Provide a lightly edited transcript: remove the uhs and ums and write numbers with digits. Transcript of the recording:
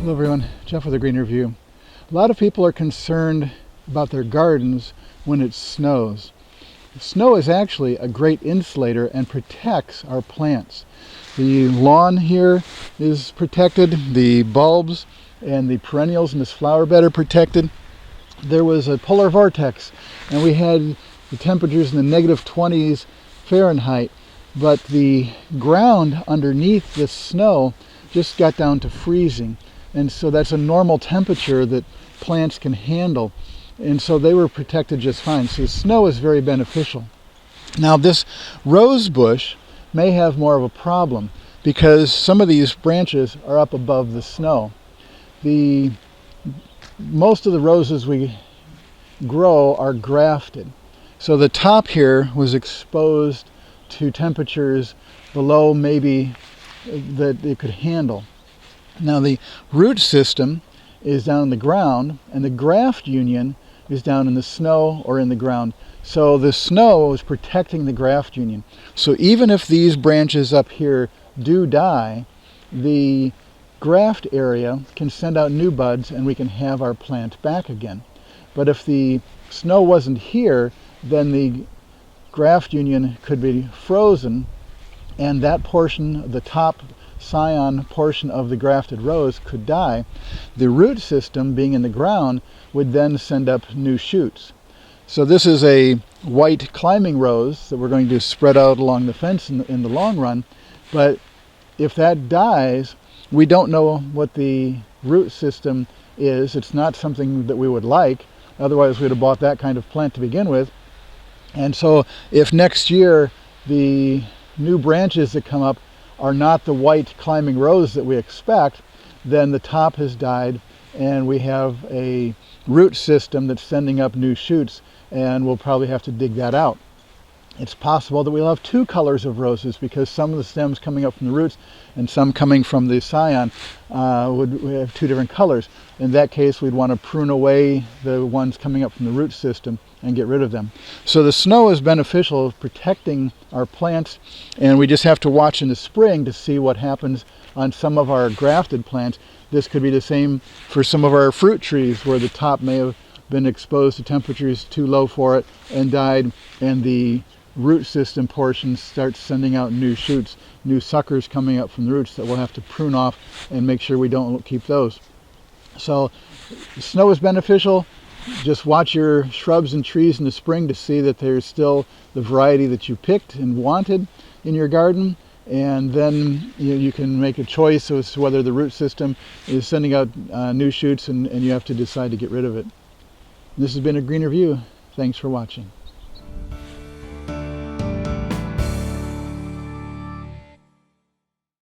Hello everyone, Jeff with a Green Review. A lot of people are concerned about their gardens when it snows. Snow is actually a great insulator and protects our plants. The lawn here is protected, the bulbs and the perennials in this flower bed are protected. There was a polar vortex and we had the temperatures in the -20s Fahrenheit, but the ground underneath this snow just got down to freezing. And so that's a normal temperature that plants can handle. And so they were protected just fine. So the snow is very beneficial. Now this rose bush may have more of a problem because some of these branches are up above the snow. Most of the roses we grow are grafted. So the top here was exposed to temperatures below maybe that it could handle. Now the root system is down in the ground and the graft union is down in the snow or in the ground. So the snow is protecting the graft union. So even if these branches up here do die, the graft area can send out new buds and we can have our plant back again. But if the snow wasn't here, then the graft union could be frozen and that portion, the top scion portion of the grafted rose, could die. The root system, being in the ground, would then send up new shoots. So this is a white climbing rose that we're going to spread out along the fence in the long run. But if that dies, we don't know what the root system is. It's not something that we would like. Otherwise, we'd have bought that kind of plant to begin with. And so if next year the new branches that come up are not the white climbing rose that we expect, then the top has died and we have a root system that's sending up new shoots, and we'll probably have to dig that out. It's possible that we'll have two colors of roses because some of the stems coming up from the roots and some coming from the scion would have two different colors. In that case, we'd want to prune away the ones coming up from the root system and get rid of them. So the snow is beneficial, protecting our plants, and we just have to watch in the spring to see what happens on some of our grafted plants. This could be the same for some of our fruit trees where the top may have been exposed to temperatures too low for it and died, and the root system portion starts sending out new shoots, new suckers coming up from the roots that we'll have to prune off and make sure we don't keep those. So snow is beneficial. Just watch your shrubs and trees in the spring to see that there's still the variety that you picked and wanted in your garden, and then you can make a choice as to whether the root system is sending out new shoots, and you have to decide to get rid of it. This has been a Green Review. Thanks for watching.